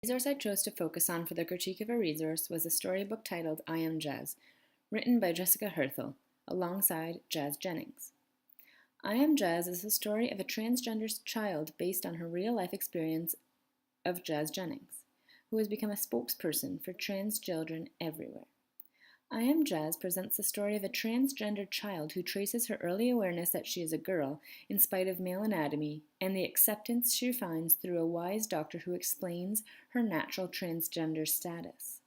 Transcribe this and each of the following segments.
The resource I chose to focus on for the critique of a resource was a storybook titled I Am Jazz, written by Jessica Herthel, alongside Jazz Jennings. I Am Jazz is the story of a transgender child based on her real-life experience of Jazz Jennings, who has become a spokesperson for trans children everywhere. I Am Jazz presents the story of a transgender child who traces her early awareness that she is a girl in spite of male anatomy and the acceptance she finds through a wise doctor who explains her natural transgender status.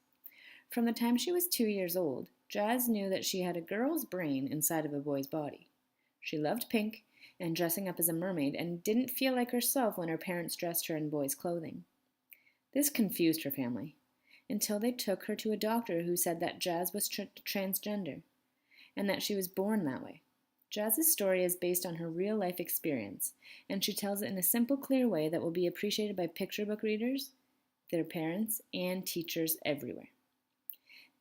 From the time she was 2 years old, Jazz knew that she had a girl's brain inside of a boy's body. She loved pink and dressing up as a mermaid and didn't feel like herself when her parents dressed her in boys' clothing. This confused her family, until they took her to a doctor who said that Jazz was transgender and that she was born that way. Jazz's story is based on her real-life experience, and she tells it in a simple, clear way that will be appreciated by picture book readers, their parents, and teachers everywhere.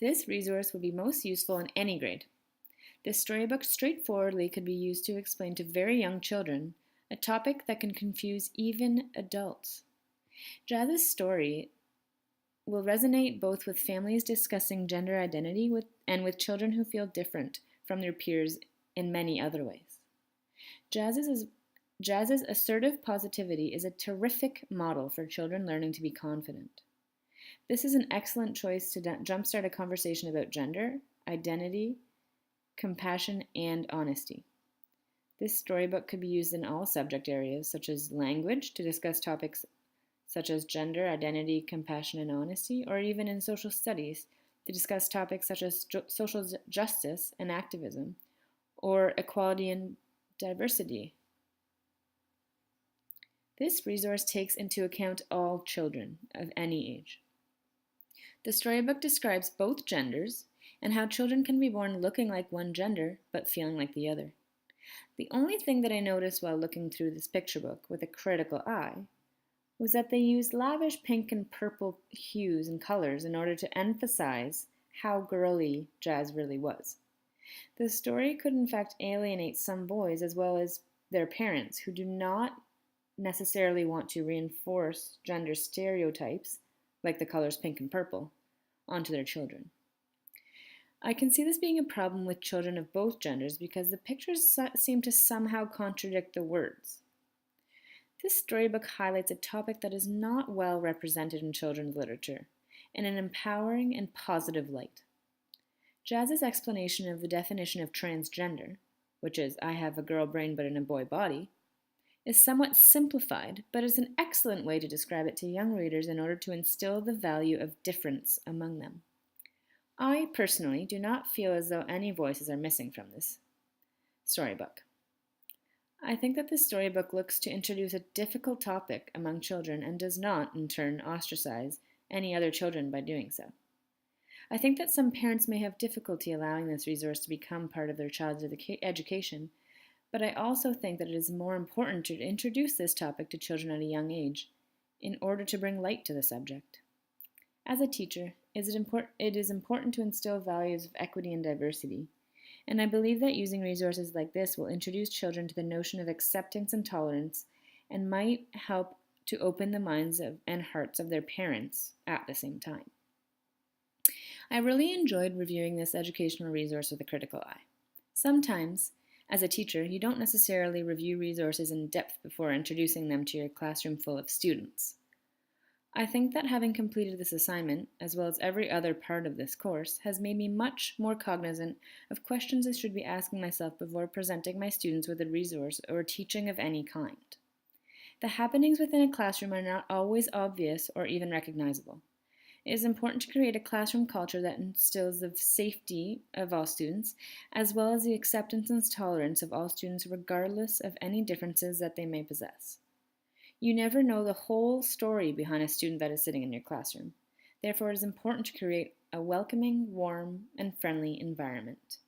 This resource would be most useful in any grade. This storybook straightforwardly could be used to explain to very young children a topic that can confuse even adults. Jazz's story will resonate both with families discussing gender identity and with children who feel different from their peers in many other ways. Jazz's assertive positivity is a terrific model for children learning to be confident. This is an excellent choice to jumpstart a conversation about gender, identity, compassion, and honesty. This storybook could be used in all subject areas, such as language, to discuss topics such as gender, identity, compassion, and honesty, or even in social studies to discuss topics such as social justice and activism, or equality and diversity. This resource takes into account all children of any age. The storybook describes both genders and how children can be born looking like one gender but feeling like the other. The only thing that I noticed while looking through this picture book with a critical eye was that they used lavish pink and purple hues and colors in order to emphasize how girly Jazz really was. The story could in fact alienate some boys as well as their parents who do not necessarily want to reinforce gender stereotypes, like the colors pink and purple, onto their children. I can see this being a problem with children of both genders because the pictures seem to somehow contradict the words. This storybook highlights a topic that is not well represented in children's literature in an empowering and positive light. Jazz's explanation of the definition of transgender, which is I have a girl brain but in a boy body, is somewhat simplified, but is an excellent way to describe it to young readers in order to instill the value of difference among them. I personally do not feel as though any voices are missing from this storybook. I think that this storybook looks to introduce a difficult topic among children and does not, in turn, ostracize any other children by doing so. I think that some parents may have difficulty allowing this resource to become part of their child's education, but I also think that it is more important to introduce this topic to children at a young age in order to bring light to the subject. As a teacher, it is important to instill values of equity and diversity, and I believe that using resources like this will introduce children to the notion of acceptance and tolerance and might help to open the minds and hearts of their parents at the same time. I really enjoyed reviewing this educational resource with a critical eye. Sometimes, as a teacher, you don't necessarily review resources in depth before introducing them to your classroom full of students. I think that having completed this assignment, as well as every other part of this course, has made me much more cognizant of questions I should be asking myself before presenting my students with a resource or teaching of any kind. The happenings within a classroom are not always obvious or even recognizable. It is important to create a classroom culture that instills the safety of all students, as well as the acceptance and tolerance of all students regardless of any differences that they may possess. You never know the whole story behind a student that is sitting in your classroom. Therefore, it is important to create a welcoming, warm, and friendly environment.